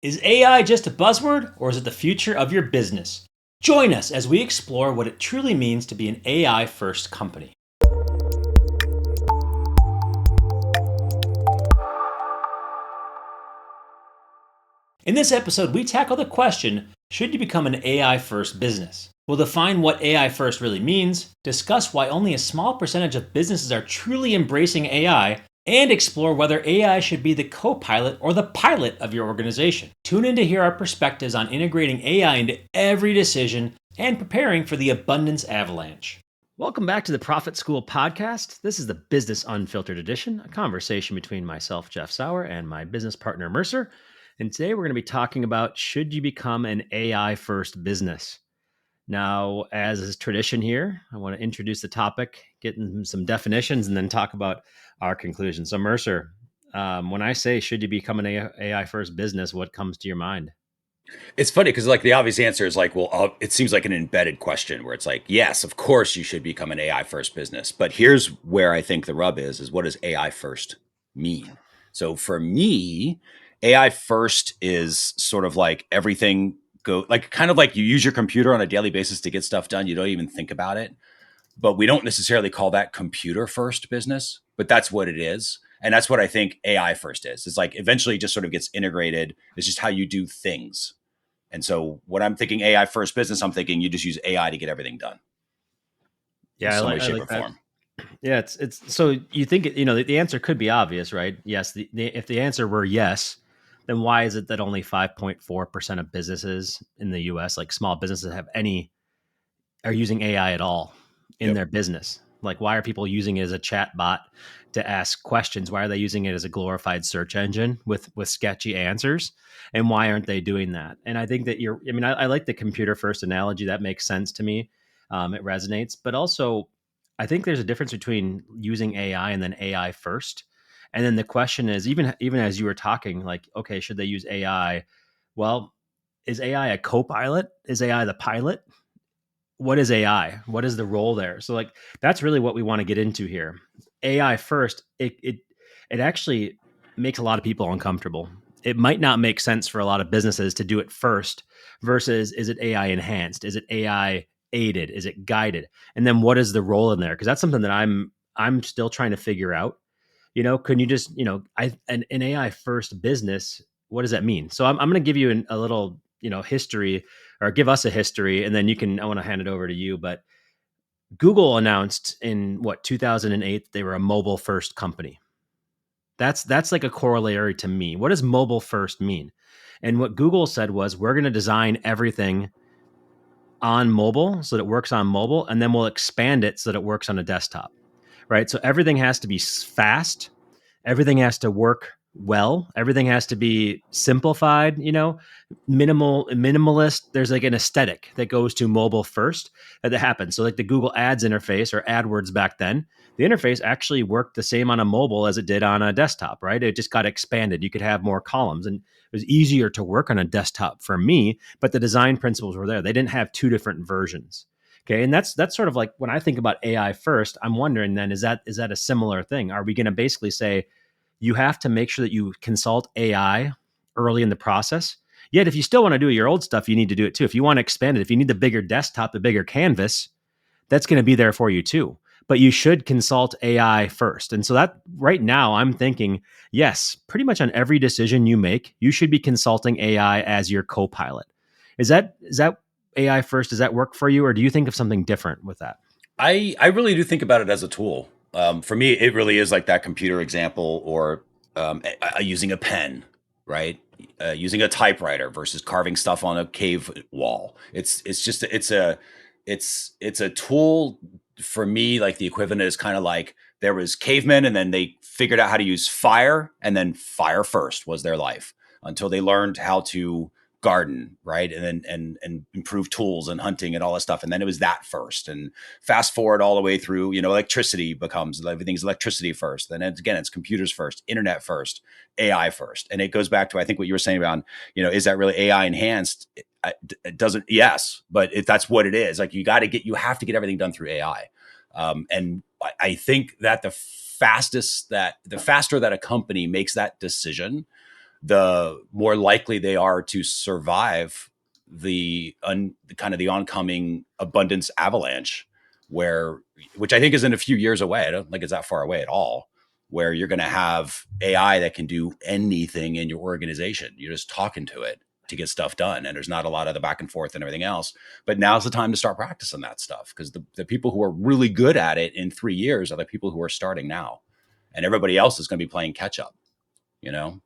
Is AI just a buzzword, or is it the future of your business? Join us as we explore what it truly means to be an AI first company. In this episode, we tackle the question, should you become an AI first business? We'll define what AI first really means, discuss why only a small percentage of businesses are truly embracing AI, and explore whether AI should be the co pilot or the pilot of your organization. Tune in to hear our perspectives on integrating AI into every decision and preparing for the abundance avalanche. Welcome back to the Profit School podcast. This is the Business Unfiltered edition, a conversation between myself, Jeff Sauer, and my business partner, Mercer. And today we're going to be talking about should you become an AI first business? Now, as is tradition here, I want to introduce the topic, get in some definitions, and then talk about our conclusion. So, Mercer, when I say should you become an AI first business, what comes to your mind? It's funny because like the obvious answer is like, well, it seems like an embedded question where it's like, yes, of course you should become an AI first business. But here's where I think the rub is what does AI first mean? So for me, AI first is sort of like everything go like kind of like you use your computer on a daily basis to get stuff done. You don't even think about it. But we don't necessarily call that computer first business, but that's what it is. And that's what I think AI first is. It's like eventually it just sort of gets integrated. It's just how you do things. And so when I'm thinking AI first business, I'm thinking you just use AI to get everything done in Yeah, I some like way, I shape, like or that. form. Yeah, it's so you think the answer could be obvious, right? Yes, if the answer were yes, then why is it that only 5.4% of businesses in the US, like small businesses, are using AI at all in Yep. their business? Like, why are people using it as a chat bot to ask questions? Why are they using it as a glorified search engine with sketchy answers? And why aren't they doing that? And I think that I like the computer first analogy. That makes sense to me. It resonates. But also, I think there's a difference between using AI and then AI first. And then the question is, even as you were talking, like, okay, should they use AI? Well, is AI a co-pilot? Is AI the pilot? What is AI? What is the role there? So like that's really what we want to get into here. AI first, it actually makes a lot of people uncomfortable. It might not make sense for a lot of businesses to do it first versus is it AI enhanced? Is it AI aided? Is it guided? And then what is the role in there? Because that's something that I'm still trying to figure out. Can you just, an AI first business, what does that mean? So I'm going to give you a little, history or give us a history and then I want to hand it over to you. But Google announced in 2008, they were a mobile first company. That's like a corollary to me. What does mobile first mean? And what Google said was, we're going to design everything on mobile so that it works on mobile, and then we'll expand it so that it works on a desktop, right? So everything has to be fast. Everything has to work well. Everything has to be simplified, minimalist. There's like an aesthetic that goes to mobile first that happens. So like the Google Ads interface or AdWords back then, the interface actually worked the same on a mobile as it did on a desktop, right? It just got expanded. You could have more columns and it was easier to work on a desktop for me, but the design principles were there. They didn't have two different versions. Okay, and that's sort of like when I think about AI first, I'm wondering then is that a similar thing? Are we going to basically say you have to make sure that you consult AI early in the process? Yet, if you still want to do your old stuff, you need to do it too. If you want to expand it, if you need the bigger desktop, the bigger canvas, that's going to be there for you too. But you should consult AI first. And so that right now, I'm thinking, yes, pretty much on every decision you make, you should be consulting AI as your co-pilot. Is that AI first? Does that work for you, or do you think of something different with that? I really do think about it as a tool. For me, it really is like that computer example or using a pen, right? Using a typewriter versus carving stuff on a cave wall. It's just it's a tool for me. Like the equivalent is kind of like there was cavemen, and then they figured out how to use fire, and then fire first was their life until they learned how to garden, right? And then and improve tools and hunting and all that stuff. And then it was that first. And fast forward all the way through, electricity becomes everything's electricity first. Then again, it's computers first, internet first, AI first. And it goes back to I think what you were saying about, is that really AI enhanced? It doesn't. Yes, but if that's what it is, like you have to get everything done through AI. And I think that the faster that a company makes that decision, the more likely they are to survive kind of the oncoming abundance avalanche, where which I think is in a few years away. I don't think it's that far away at all. Where you're going to have AI that can do anything in your organization. You're just talking to it to get stuff done, and there's not a lot of the back and forth and everything else. But now's the time to start practicing that stuff, because the people who are really good at it in 3 years are the people who are starting now, and everybody else is going to be playing catch up.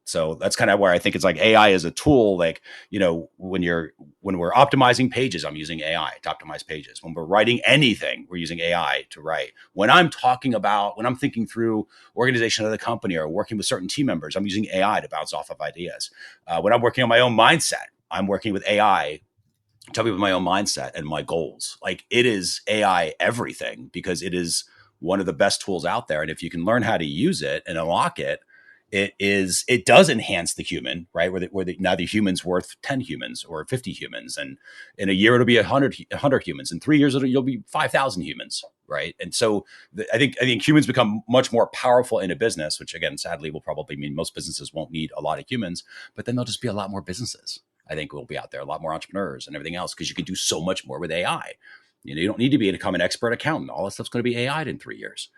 So that's kind of where I think it's like AI is a tool. Like, when we're optimizing pages, I'm using AI to optimize pages. When we're writing anything, we're using AI to write. When I'm thinking through organization of the company or working with certain team members, I'm using AI to bounce off of ideas. When I'm working on my own mindset, I'm working with AI to help me with my own mindset and my goals. Like, it is AI everything, because it is one of the best tools out there. And if you can learn how to use it and unlock it, it does enhance the human, right? Now the human's worth 10 humans or 50 humans. And in a year, it'll be 100 humans. In 3 years, you'll be 5,000 humans, right? And so I think humans become much more powerful in a business, which again, sadly, will probably mean most businesses won't need a lot of humans, but then there'll just be a lot more businesses. I think will be out there, a lot more entrepreneurs and everything else, because you can do so much more with AI. You don't need to become an expert accountant. All that stuff's going to be AI'd in 3 years.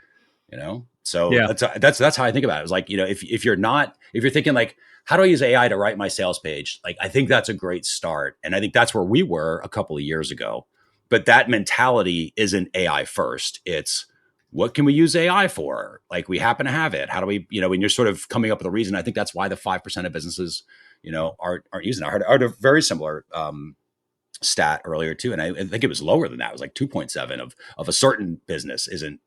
So Yeah. that's how I think about it. It's like, if you're thinking like, how do I use AI to write my sales page? Like, I think that's a great start. And I think that's where we were a couple of years ago. But that mentality isn't AI first. It's, what can we use AI for? Like, we happen to have it. How do we, when you're sort of coming up with a reason, I think that's why the 5% of businesses, aren't using it. I heard a very similar stat earlier too, and I think it was lower than that. It was like 2.7 of a certain business isn't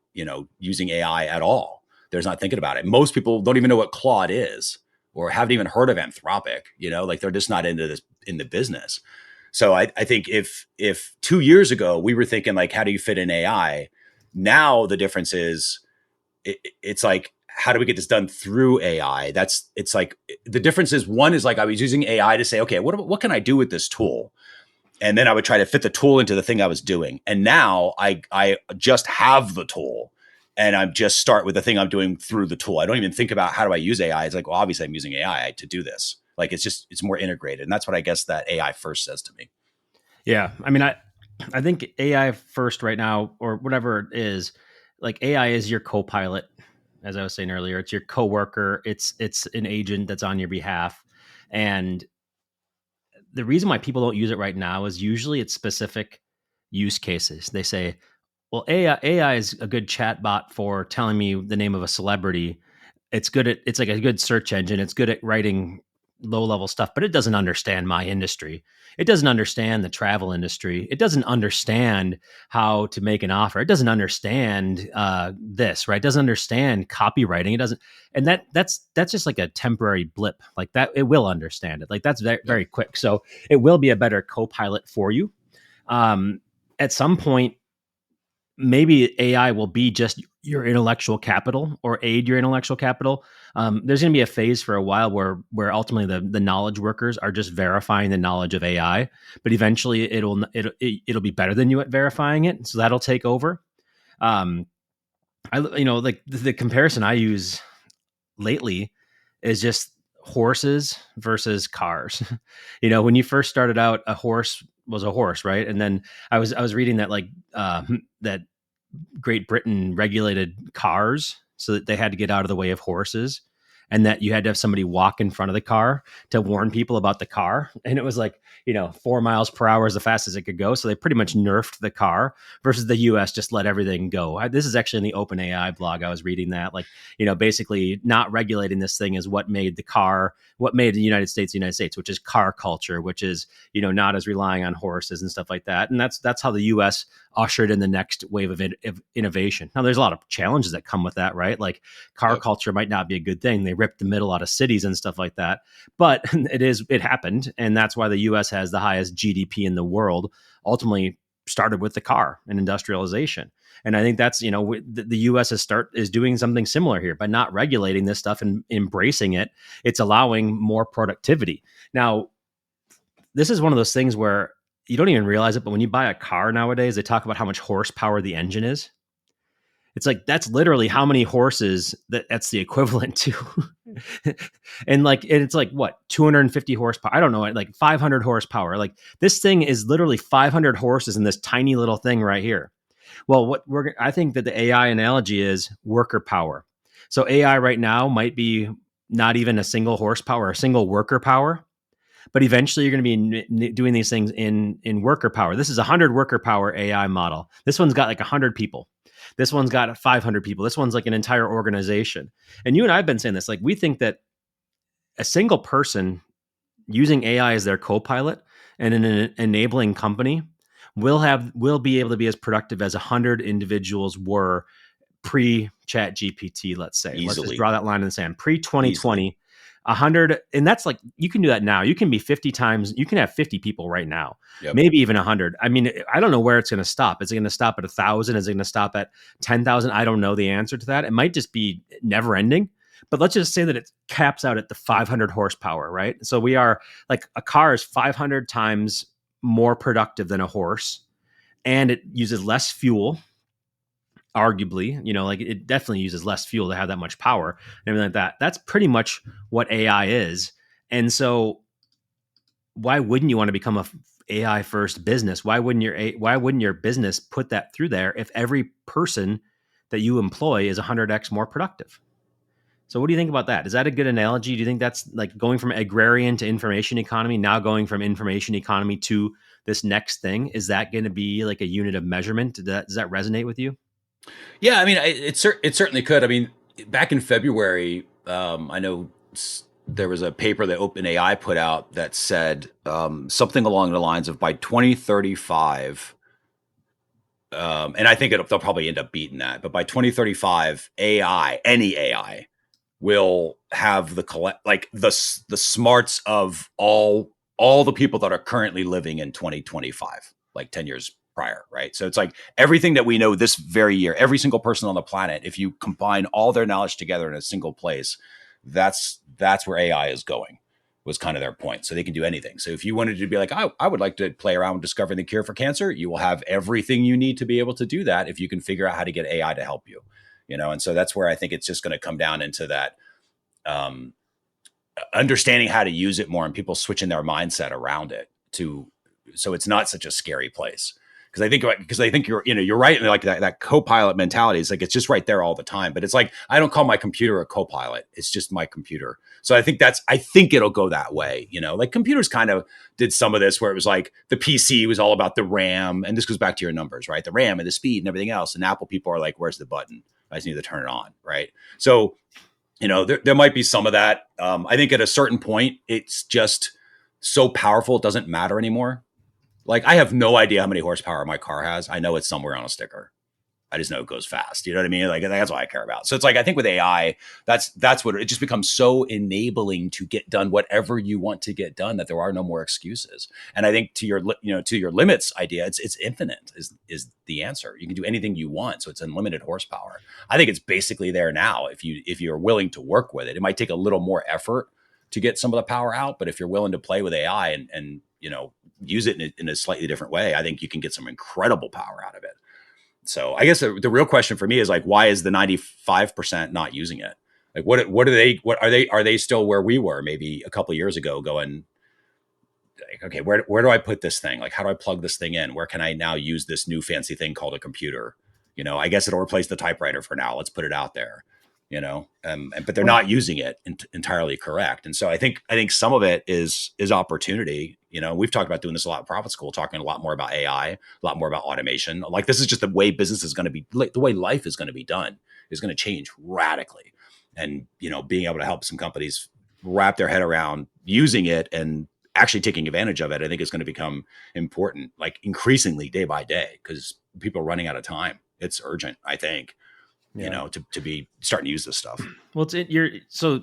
using AI at all. There's not thinking about it. Most people don't even know what Claude is, or haven't even heard of Anthropic. Like, they're just not into this in the business. So I think if 2 years ago we were thinking like, how do you fit in AI? Now the difference is, it's like, how do we get this done through AI? It's like, the difference is, one is like, I was using AI to say, okay, what can I do with this tool? And then I would try to fit the tool into the thing I was doing. And now I just have the tool, and I just start with the thing I'm doing through the tool. I don't even think about, how do I use AI? It's like, well, obviously I'm using AI to do this. Like, it's more integrated. And that's what I guess that AI first says to me. Yeah. I mean, I think AI first right now, or whatever it is, like AI is your co-pilot. As I was saying earlier, it's your coworker. It's an agent that's on your behalf. And the reason why people don't use it right now is usually it's specific use cases. They say, well, AI is a good chat bot for telling me the name of a celebrity. It's like a good search engine. It's good at writing low level stuff, but it doesn't understand my industry. It doesn't understand the travel industry. It doesn't understand how to make an offer. It doesn't understand this, right? It doesn't understand copywriting. It doesn't, and that's just like a temporary blip. Like that, it will understand it. Like that's very, Yep. very quick. So it will be a better co-pilot for you. At some point, maybe AI will be just your intellectual capital or aid your intellectual capital. There's going to be a phase for a while where ultimately the knowledge workers are just verifying the knowledge of AI, but eventually it'll be better than you at verifying it, so that'll take over. Um, like the comparison I use lately is just horses versus cars. When you first started out, a horse was a horse, right? And then I was reading that that Great Britain regulated cars so that they had to get out of the way of horses, and that you had to have somebody walk in front of the car to warn people about the car. And it was like, 4 miles per hour is the fastest it could go. So they pretty much nerfed the car, versus the US just let everything go. This is actually in the OpenAI blog. I was reading that, basically not regulating this thing is what made the United States, which is car culture, which is, not as relying on horses and stuff like that. And that's how the US ushered in the next wave of innovation. Now, there's a lot of challenges that come with that, right? Like car Yep. culture might not be a good thing. They ripped the middle out of cities and stuff like that, but it happened, and that's why the U.S. has the highest GDP in the world. Ultimately, started with the car and industrialization. And I think that's the U.S. is doing something similar here by not regulating this stuff and embracing it. It's allowing more productivity. Now, this is one of those things where you don't even realize it, but when you buy a car nowadays, they talk about how much horsepower the engine is. It's like that's literally how many horses that's the equivalent to. And it's like what, 250 horsepower? I don't know, like 500 horsepower. Like this thing is literally 500 horses in this tiny little thing right here. Well, I think that the AI analogy is worker power. So AI right now might be not even a single horsepower, a single worker power, but eventually you're going to be doing these things in worker power. This is a 100 worker power AI model. This one's got like 100 people. This one's got 500 people. This one's like an entire organization. And you and I have been saying this, like we think that a single person using AI as their co-pilot and an enabling company will be able to be as productive as 100 individuals were pre chat GPT. Let's just Easily. draw that line in the sand. Pre Easily. 2020, 100, and that's like, you can do that now. You can be 50 times, you can have 50 people right now, Yep. maybe even 100. I mean, I don't know where it's going to stop. Is it going to stop at 1,000? Is it going to stop at 10,000? I don't know the answer to that. It might just be never ending. But let's just say that it caps out at the 500 horsepower, right? So we are like, a car is 500 times more productive than a horse, and it uses less fuel, arguably. Like it definitely uses less fuel to have that much power and everything like that. That's pretty much what AI is. And so why wouldn't you want to become a AI first business? Why wouldn't your business put that through there if every person that you employ is 100x more productive? So what do you think about that? Is that a good analogy? Do you think that's like going from agrarian to information economy, now going from information economy to this next thing? Is that going to be like a unit of measurement? Does that resonate with you? Yeah, I mean, it certainly could. I mean, back in February, I know there was a paper that OpenAI put out that said something along the lines of by 2035, and I think they'll probably end up beating that, but by 2035, any AI, will have the smarts of all the people that are currently living in 2025, like 10 years prior, right? So it's like everything that we know this very year, every single person on the planet, if you combine all their knowledge together in a single place, that's where AI is going, was kind of their point. So they can do anything. So if you wanted to be like, I would like to play around with discovering the cure for cancer, you will have everything you need to be able to do that if you can figure out how to get AI to help you. And so that's where I think it's just going to come down into that um, understanding how to use it more and people switching their mindset around it so it's not such a scary place. Because I think you're right. Like that co-pilot mentality is like, it's just right there all the time. But it's like, I don't call my computer a co-pilot. It's just my computer. So I think it'll go that way. Like computers kind of did some of this where it was like the PC was all about the RAM. And this goes back to your numbers, right? The RAM and the speed and everything else. And Apple people are like, where's the button? I just need to turn it on. Right. So there might be some of that. I think at a certain point, it's just so powerful, it doesn't matter anymore. Like, I have no idea how many horsepower my car has. I know it's somewhere on a sticker. I just know it goes fast. You know what I mean? Like, that's what I care about. So it's like, I think with AI, that's what it just becomes so enabling to get done whatever you want to get done that there are no more excuses. And I think to your limits idea, it's infinite is the answer. You can do anything you want. So it's unlimited horsepower. I think it's basically there now. If you're willing to work with it, it might take a little more effort to get some of the power out. But if you're willing to play with AI and use it in a slightly different way, I think you can get some incredible power out of it. So I guess the real question for me is like, why is the 95% not using it? Like, are they still where we were maybe a couple of years ago, going like, okay, where do I put this thing? Like, how do I plug this thing in? Where can I now use this new fancy thing called a computer? I guess it'll replace the typewriter for now. Let's put it out there. But they're not using it entirely correct. And so I think some of it is opportunity. We've talked about doing this a lot in Profit School, talking a lot more about AI, a lot more about automation. Like, this is just the way business is going to be, like, the way life is going to be done is going to change radically. And, being able to help some companies wrap their head around using it and actually taking advantage of it, I think is going to become important, like increasingly day by day, because people are running out of time. It's urgent, I think. Yeah. To be starting to use this stuff. Well, so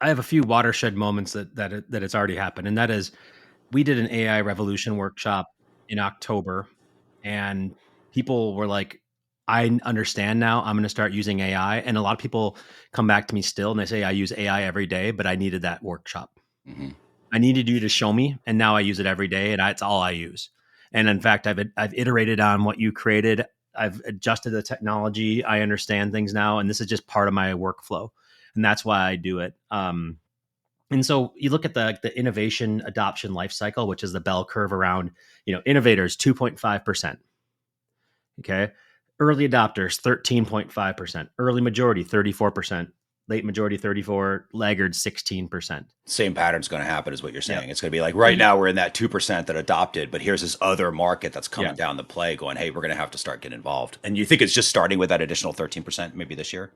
I have a few watershed moments that it's already happened, and that is, we did an AI revolution workshop in October, and people were like, I understand now, I'm going to start using AI. And a lot of people come back to me still and they say, I use AI every day, but I needed that workshop. Mm-hmm. I needed you to show me, and now I use it every day, and it's all I use. And in fact, I've iterated on what you created I've adjusted the technology. I understand things now, and this is just part of my workflow, and that's why I do it. And so you look at the innovation adoption life cycle, which is the bell curve around, innovators 2.5%. Okay. Early adopters 13.5%, early majority 34%, late majority 34, laggards 16%. Same pattern's going to happen, is what you're Yep. saying. It's going to be like So right now we're in that 2% that adopted, but here's this other market that's yeah. coming down the play going, hey, we're going to have to start getting involved. And you think it's just starting with that additional 13% maybe this year?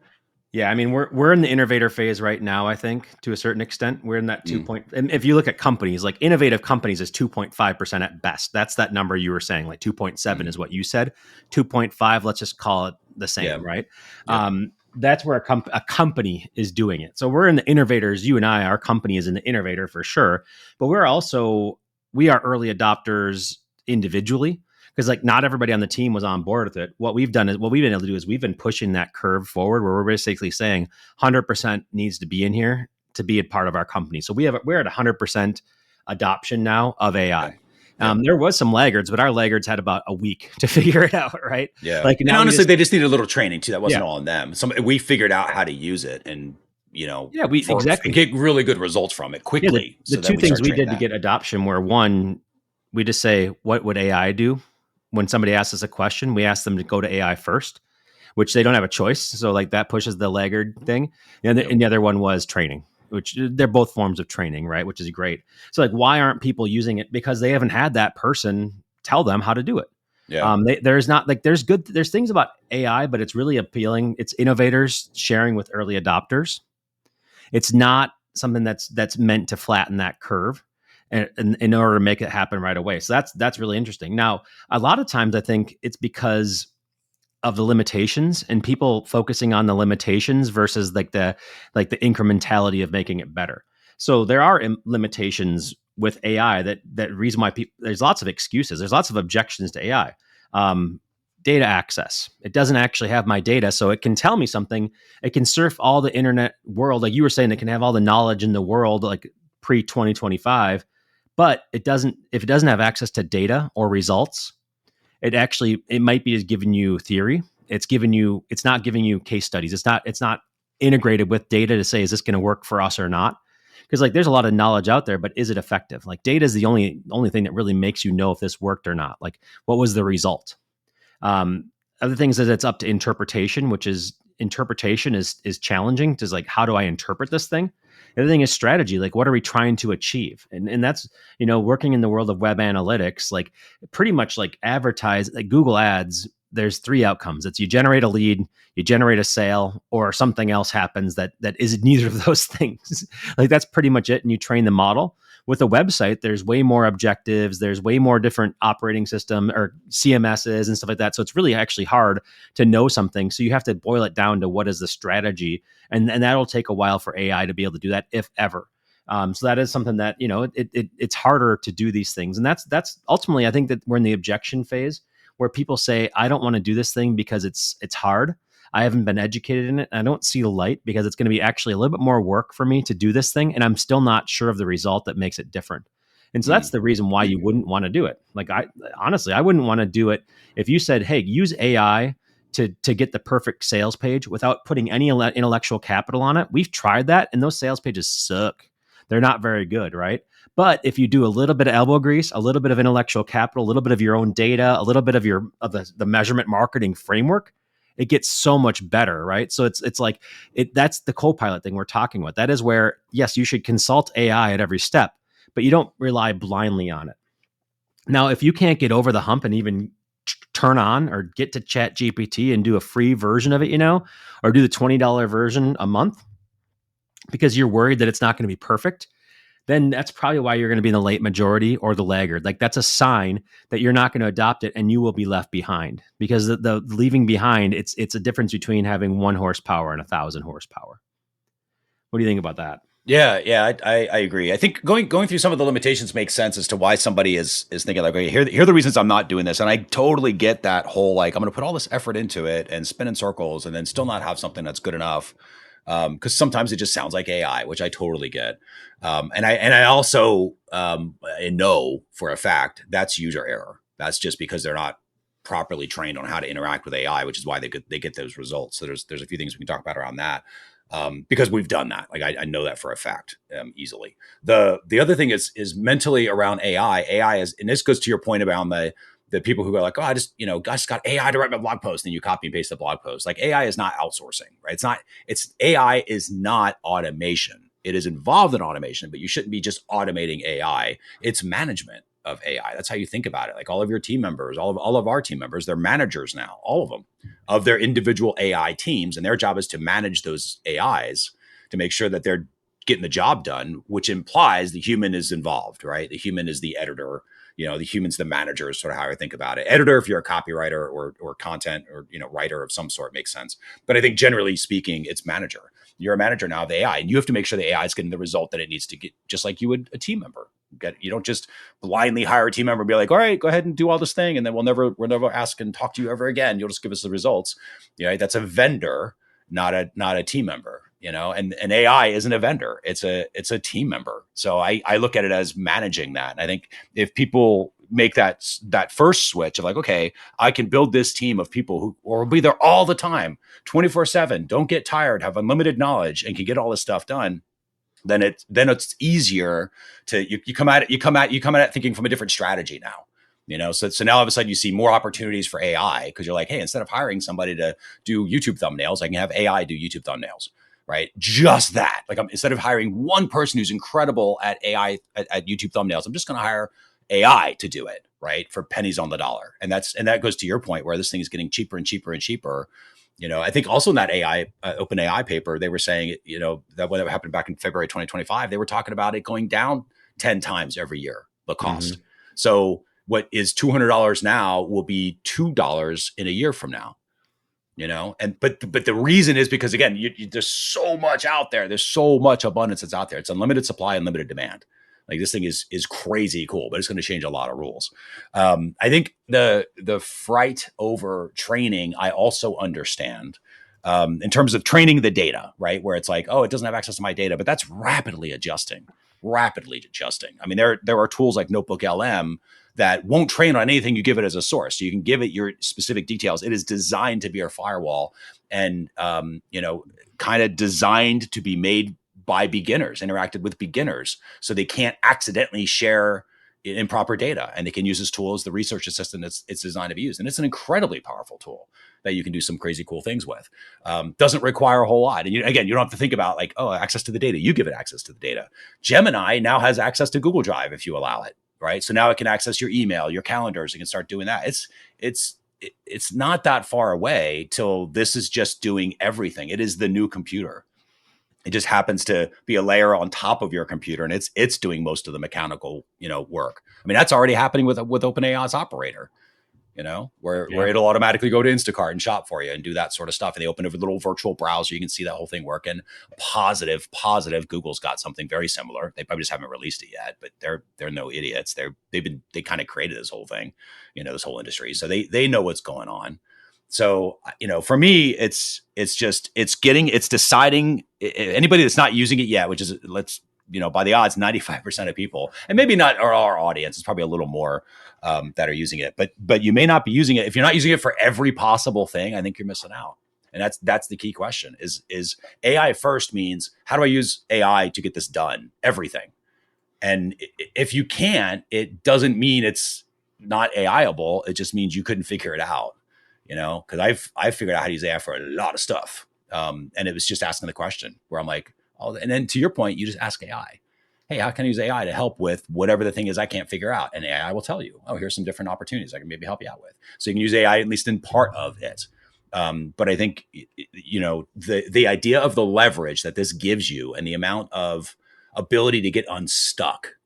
Yeah, I mean we're in the innovator phase right now. I think to a certain extent we're in that Mm, And if you look at companies, like innovative companies is 2.5% at best. That's that number you were saying. Like 2.7 is mm. what you said. 2.5, let's just call it the Yeah. same, right? Yep. That's where a company is doing it. So we're in the innovators. You and I, our company is in the innovator for sure. But we are early adopters individually, because like not everybody on the team was on board with it. What we've been able to do is we've been pushing that curve forward, where we're basically saying 100% needs to be in here to be a part of our company. So we're at 100% adoption now of Yeah. AI. Yep. There was some laggards, but our laggards had about a week to figure it out, right? Yeah. Like And now we honestly, just they just needed a little training too. That yeah, wasn't all on them. We figured out how to use it and, yeah, we and exactly. get really good results from it Yeah, quickly. the So then two we things start we training did to that. get adoption were, one, we just say, what would AI do? When somebody asks us a question, we ask them to go to AI first, which they don't have a choice. So like that pushes the laggard thing. Yep. And the other one was training, which they're both forms of training, right? Which is great. So like, why aren't people using it? Because they haven't had that person tell them how to do it. Yeah. There's not like there's things about AI, but it's really appealing. It's innovators sharing with early adopters. It's not something that's meant to flatten that curve, and in order to make it happen right away. So that's really interesting. Now, a lot of times I think it's because of the limitations and people focusing on the limitations versus like the incrementality of making it better. So there are limitations with AI that reason why people, there's lots of excuses. There's lots of objections to AI. Um, Data access. It doesn't actually have my data, so it can tell me something. It can surf all the internet world, like you were saying. It can have all the knowledge in the world, like pre 2025, but it doesn't. If it doesn't have access to data or results, it might be just giving you theory. It's not giving you case studies. It's not integrated with data to say, is this going to work for us or not? Because like there's a lot of knowledge out there, but is it effective? Like data is the only thing that really makes you know if this worked or not. Like what was the result? Other things is it's up to interpretation, which is interpretation is challenging. To like, how do I interpret this thing? The other thing is strategy. Like, what are we trying to achieve? And that's, working in the world of web analytics, like pretty much like advertise, like Google Ads. There's three outcomes. It's you generate a lead, you generate a sale, or something else happens that is neither of those things. Like that's pretty much it. And you train the model. With a website, there's way more objectives. There's way more different operating system or CMSs and stuff like that. So it's really actually hard to know something. So you have to boil it down to what is the strategy, and that'll take a while for AI to be able to do that, if ever. So that is something that it's harder to do these things, and that's ultimately I think that we're in the objection phase where people say I don't want to do this thing because it's hard. I haven't been educated in it. I don't see the light because it's going to be actually a little bit more work for me to do this thing. And I'm still not sure of the result that makes it different. And so that's Mm. the reason why you wouldn't want to do it. Like I wouldn't want to do it if you said, hey, use AI to get the perfect sales page without putting any intellectual capital on it. We've tried that and those sales pages suck. They're not very good, right? But if you do a little bit of elbow grease, a little bit of intellectual capital, a little bit of your own data, a little bit of the measurement marketing framework, it gets so much better, right? So it's like that's the co-pilot thing we're talking about. That is where, yes, you should consult AI at every step, but you don't rely blindly on it. Now, if you can't get over the hump and even turn on or get to Chat GPT and do a free version of it, or do the $20 version a month because you're worried that it's not going to be perfect, then that's probably why you're going to be in the late majority or the laggard. Like that's a sign that you're not going to adopt it and you will be left behind, because the leaving behind, it's a difference between having 1 horsepower and 1,000 horsepower. What do you think about that? Yeah, yeah, I agree. I think going through some of the limitations makes sense as to why somebody is thinking like, okay, here are the reasons I'm not doing this, and I totally get that whole like I'm going to put all this effort into it and spin in circles and then still not have something that's good enough. Because sometimes it just sounds like AI, which I totally get. And I also I know for a fact that's user error. That's just because they're not properly trained on how to interact with AI, which is why they get those results. So there's a few things we can talk about around that. Because we've done that. Like I know that for a fact, easily. The other thing is mentally around AI. AI is, and this goes to your point about the people who are like, oh, I just got AI to write my blog post, and you copy and paste the blog post. Like AI is not outsourcing, right? It's AI is not automation. It is involved in automation, but you shouldn't be just automating AI. It's management of AI. That's how you think about it. Like all of your team members, all of our team members, they're managers now, all of them, of their individual AI teams, and their job is to manage those AIs to make sure that they're getting the job done, which implies the human is involved, right? The human is the editor. The human's the manager is sort of how I think about it. Editor, if you're a copywriter or content or writer of some sort, makes sense. But I think generally speaking, it's manager. You're a manager now of the AI, and you have to make sure the AI is getting the result that it needs to get, just like you would a team member. You don't just blindly hire a team member and be like, all right, go ahead and do all this thing, and then we'll never ask and talk to you ever again. You'll just give us the results. That's a vendor, not a team member. And AI isn't a vendor. It's a team member. So I look at it as managing that. And I think if people make that first switch of like, okay, I can build this team of people who will be there all the time, 24/7, don't get tired, have unlimited knowledge, and can get all this stuff done, then it's easier to you come at it thinking from a different strategy now. So now all of a sudden you see more opportunities for AI because you're like, hey, instead of hiring somebody to do YouTube thumbnails, I can have AI do YouTube thumbnails, right? Just that. Like instead of hiring one person who's incredible at AI at YouTube thumbnails, I'm just going to hire AI to do it, right? For pennies on the dollar. And that goes to your point where this thing is getting cheaper and cheaper and cheaper. I think also in that open AI paper, they were saying, that when that happened back in February 2025, they were talking about it going down 10 times every year, the cost. Mm-hmm. So what is $200 now will be $2 in a year from now, but the reason is because, again, there's so much out there. There's so much abundance that's out there. It's unlimited supply, unlimited demand. Like this thing is crazy cool, but it's going to change a lot of rules. I think the fright over training, I also understand in terms of training the data, right? Where it's like, oh, it doesn't have access to my data, but that's rapidly adjusting. I mean, there are tools like Notebook LM that won't train on anything you give it as a source. So you can give it your specific details. It is designed to be your firewall and, kind of designed to be made by beginners, interacted with beginners, so they can't accidentally share improper data, and they can use this tool as the research assistant it's designed to be used. And it's an incredibly powerful tool that you can do some crazy cool things with. Doesn't require a whole lot. And you don't have to think about like, oh, access to the data. You give it access to the data. Gemini now has access to Google Drive if you allow it, right? So now it can access your email, your calendars. It can start doing that. It's not that far away till this is just doing everything. It is the new computer. It just happens to be a layer on top of your computer, and it's doing most of the mechanical, work. I mean, that's already happening with OpenAI's operator, where it'll automatically go to Instacart and shop for you and do that sort of stuff. And they open a little virtual browser. You can see that whole thing working. Positive. Google's got something very similar. They probably just haven't released it yet, but they're no idiots. They kind of created this whole thing, this whole industry. So they know what's going on. So, for me, it's deciding. Anybody that's not using it yet, which is, by the odds, 95% of people, and maybe not our audience, it's probably a little more that are using it, but you may not be using it. If you're not using it for every possible thing, I think you're missing out. And that's the key question is AI first means, how do I use AI to get this done? Everything. And if you can't, it doesn't mean it's not AIable. It just means you couldn't figure it out. Because I've figured out how to use AI for a lot of stuff. And it was just asking the question where I'm like, oh, and then to your point, you just ask AI, hey, how can I use AI to help with whatever the thing is I can't figure out? And AI will tell you, oh, here's some different opportunities I can maybe help you out with. So you can use AI at least in part of it. But I think, the idea of the leverage that this gives you and the amount of ability to get unstuck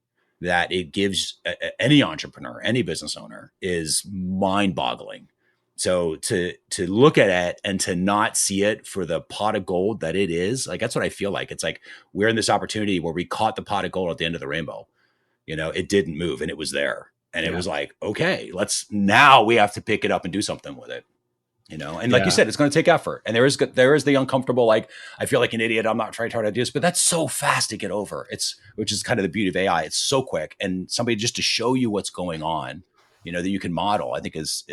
that it gives any entrepreneur, any business owner, is mind-boggling. So to look at it and to not see it for the pot of gold that it is, like, that's what I feel like. It's like we're in this opportunity where we caught the pot of gold at the end of the rainbow. It didn't move and it was there. And it was like, okay, now we have to pick it up and do something with it. And like you said, it's going to take effort. And there is the uncomfortable, like, I feel like an idiot. I'm not trying to do this, but that's so fast to get over. Which is kind of the beauty of AI. It's so quick. And somebody just to show you what's going on, that you can model, I think is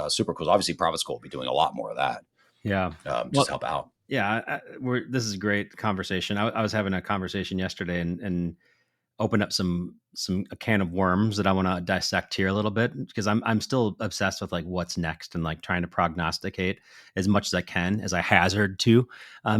super cool. Obviously, Profit School will be doing a lot more of that, Yeah. just Well, to help out. yeah, this is a great conversation. I was having a conversation yesterday and open up a can of worms that I want to dissect here a little bit, because I'm still obsessed with like what's next and like trying to prognosticate as much as I can, as I hazard to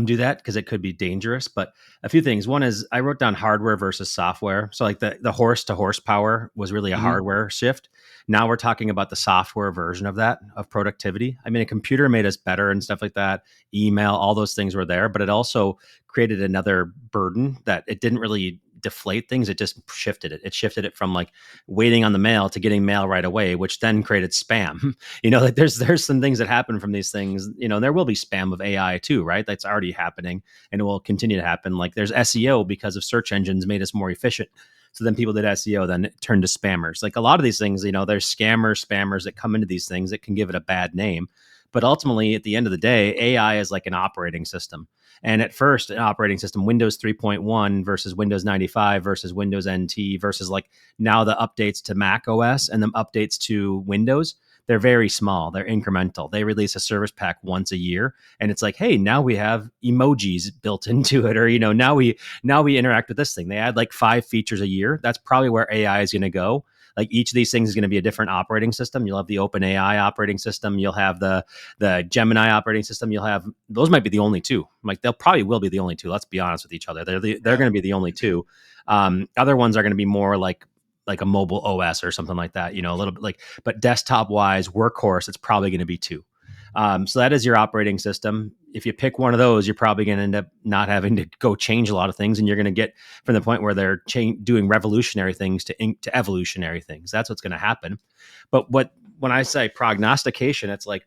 do that, because it could be dangerous. But a few things. One is I wrote down hardware versus software. So like the horse to horsepower was really a Hmm. hardware shift. Now we're talking about the software version of that, of productivity. I mean, a computer made us better and stuff like that. Email, all those things were there, but it also created another burden that it didn't really deflate things. It just shifted it. It shifted it from like waiting on the mail to getting mail right away, which then created spam. Like there's some things that happen from these things. There will be spam of AI too, right? That's already happening and it will continue to happen. Like there's SEO because of search engines made us more efficient. So then people did SEO, then it turned to spammers. Like a lot of these things, there's spammers that come into these things that can give it a bad name. But ultimately, at the end of the day, AI is like an operating system. And at first, an operating system, Windows 3.1 versus Windows 95 versus Windows NT versus like now the updates to Mac OS and the updates to Windows, they're very small. They're incremental. They release a service pack once a year, and it's like, hey, now we have emojis built into it, or now we interact with this thing. They add like 5 features a year. That's probably where AI is going to go. Like each of these things is going to be a different operating system. You'll have the OpenAI operating system. You'll have the Gemini operating system. You'll have those might be the only two. Like they'll probably will be the only two. Let's be honest with each other. They're Yeah. going to be the only two. Other ones are going to be more like a mobile OS or something like that. A little bit like, but desktop wise, workhorse, it's probably going to be two. So that is your operating system. If you pick one of those, you're probably going to end up not having to go change a lot of things, and you're going to get from the point where they're doing revolutionary things to evolutionary things. That's what's going to happen. But when I say prognostication, it's like,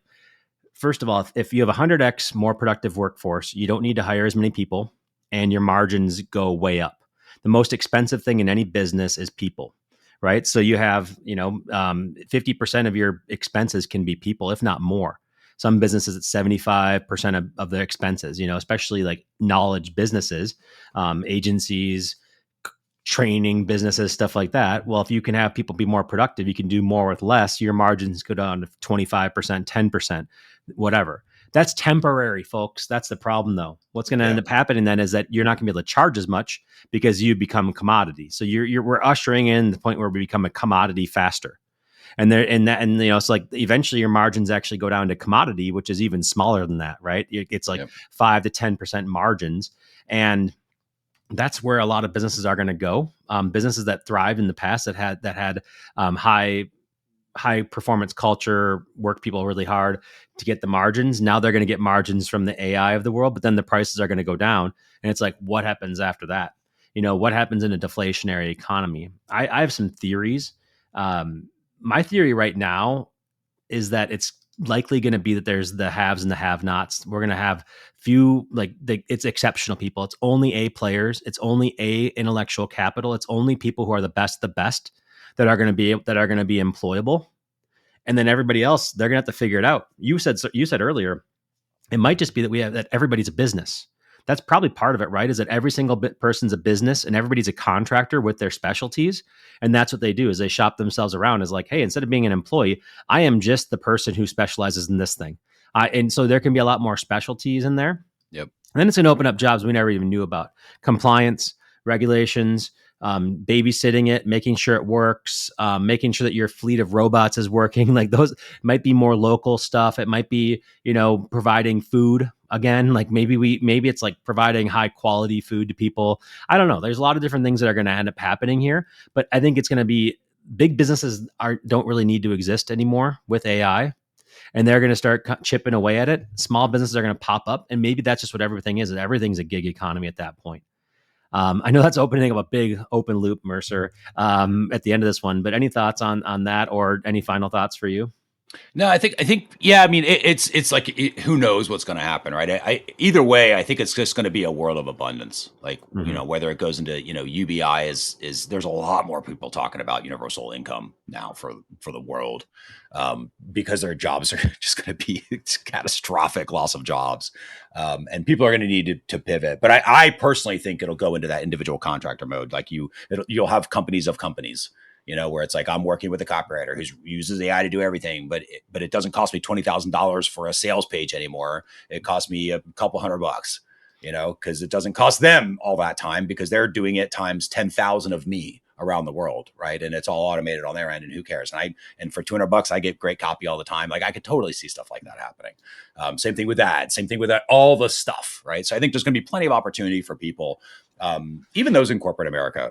first of all, if you have a 100x more productive workforce, you don't need to hire as many people, and your margins go way up. The most expensive thing in any business is people, right? So you have 50% of your expenses can be people, if not more. Some businesses it's 75% of their expenses, especially like knowledge businesses, agencies, training businesses, stuff like that. Well, if you can have people be more productive, you can do more with less. Your margins go down to 25%, 10%, whatever. That's temporary, folks. That's the problem, though. What's going to end Yeah. up happening then is that you're not going to be able to charge as much because you become a commodity. So we're ushering in the point where we become a commodity faster. And it's like eventually your margins actually go down to commodity, which is even smaller than that, right? It's like Yep. 5 to 10% margins, and that's where a lot of businesses are going to go. Businesses that thrived in the past that had high performance culture, work people really hard to get the margins. Now they're going to get margins from the AI of the world, but then the prices are going to go down. And it's like, what happens after that? What happens in a deflationary economy? I have some theories. My theory right now is that it's likely going to be that there's the haves and the have-nots. We're going to have few it's exceptional people. It's only A players. It's only A intellectual capital. It's only people who are the best that are going to be employable. And then everybody else, they're going to have to figure it out. You said earlier, it might just be that everybody's a business. That's probably part of it, right? Is that every single person's a business and everybody's a contractor with their specialties. And that's what they do is they shop themselves around as like, hey, instead of being an employee, I am just the person who specializes in this thing. And so there can be a lot more specialties in there. Yep. And then it's going to open up jobs we never even knew about. Compliance, regulations, babysitting it, making sure it works, making sure that your fleet of robots is working. Like those might be more local stuff. It might be, providing food again. Like maybe it's like providing high quality food to people. I don't know. There's a lot of different things that are going to end up happening here, but I think it's going to be big businesses don't really need to exist anymore with AI, and they're going to start chipping away at it. Small businesses are going to pop up, and maybe that's just what everything is. Everything's a gig economy at that point. I know that's opening up a big open loop, Mercer, at the end of this one. But any thoughts on that, or any final thoughts for you? No, I think, yeah. I mean, it's like who knows what's going to happen, right? Either way, I think it's just going to be a world of abundance. Like Mm-hmm. whether it goes into UBI is there's a lot more people talking about universal income now for the world, because their jobs are just going to be it's catastrophic loss of jobs, and people are going to need to pivot. But I personally think it'll go into that individual contractor mode. Like you'll have companies of companies. where it's like I'm working with a copywriter who uses AI to do everything, but it doesn't cost me $20,000 for a sales page anymore. It costs me a couple $100, because it doesn't cost them all that time because they're doing it times 10,000 of me around the world, right? And it's all automated on their end, and who cares? And for $200, I get great copy all the time. Like I could totally see stuff like that happening. Same thing with that. Same thing with that, all the stuff, right? So I think there's going to be plenty of opportunity for people, even those in corporate America.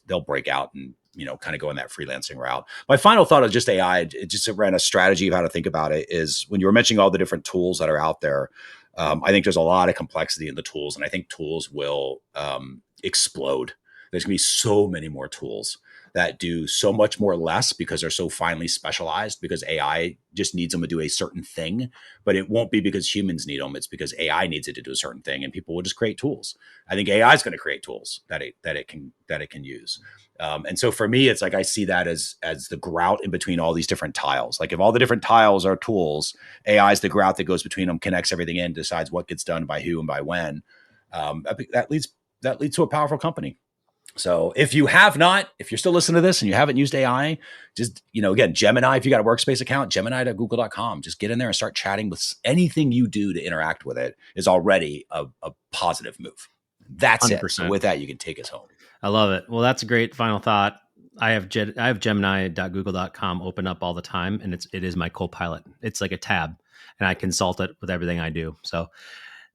They'll break out and kind of go in that freelancing route. My final thought of just AI, it just ran a strategy of how to think about it, is when you were mentioning all the different tools that are out there. I think there's a lot of complexity in the tools, and I think tools will explode. There's going to be so many more tools that do so much more less because they're so finely specialized, because AI just needs them to do a certain thing, but it won't be because humans need them. It's because AI needs it to do a certain thing, and people will just create tools. I think AI is going to create tools that it can use. And so for me, it's like I see that as the grout in between all these different tiles. Like if all the different tiles are tools, AI is the grout that goes between them, connects everything in, decides what gets done by who and by when. That leads to a powerful company. So if you're still listening to this and you haven't used AI, just, again, Gemini, if you got a workspace account, gemini.google.com, just get in there and start chatting with anything you do to interact with it is already a positive move. That's it. So 100%. with that, you can take us home. I love it. Well, that's a great final thought. I have Gemini.google.com open up all the time, and it is my co-pilot. It's like a tab, and I consult it with everything I do. So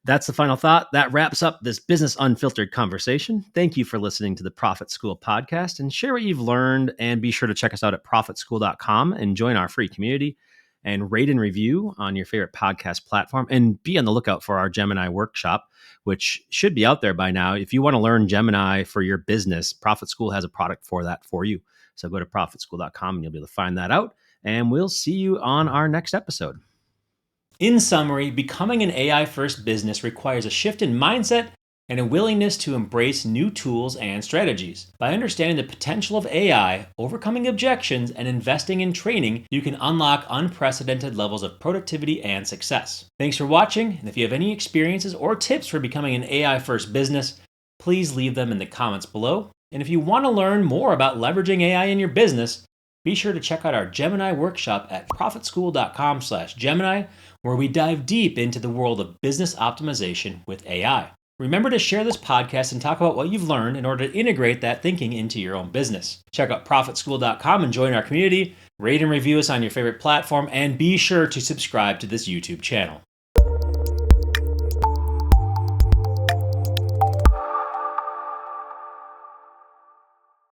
that's the final thought. That wraps up this business unfiltered conversation. Thank you for listening to the Profit School podcast, and share what you've learned, and be sure to check us out at profitschool.com and join our free community, and rate and review on your favorite podcast platform, and be on the lookout for our Gemini workshop, which should be out there by now. If you want to learn Gemini for your business, Profit School has a product for that for you. So go to profitschool.com and you'll be able to find that out. And we'll see you on our next episode. In summary, becoming an AI first business requires a shift in mindset and a willingness to embrace new tools and strategies. By understanding the potential of AI, overcoming objections, and investing in training, you can unlock unprecedented levels of productivity and success. Thanks for watching, and if you have any experiences or tips for becoming an AI first business, please leave them in the comments below. And if you want to learn more about leveraging AI in your business, be sure to check out our Gemini workshop at profitschool.com/Gemini, where we dive deep into the world of business optimization with AI. Remember to share this podcast and talk about what you've learned in order to integrate that thinking into your own business. Check out profitschool.com and join our community. Rate and review us on your favorite platform, and be sure to subscribe to this YouTube channel.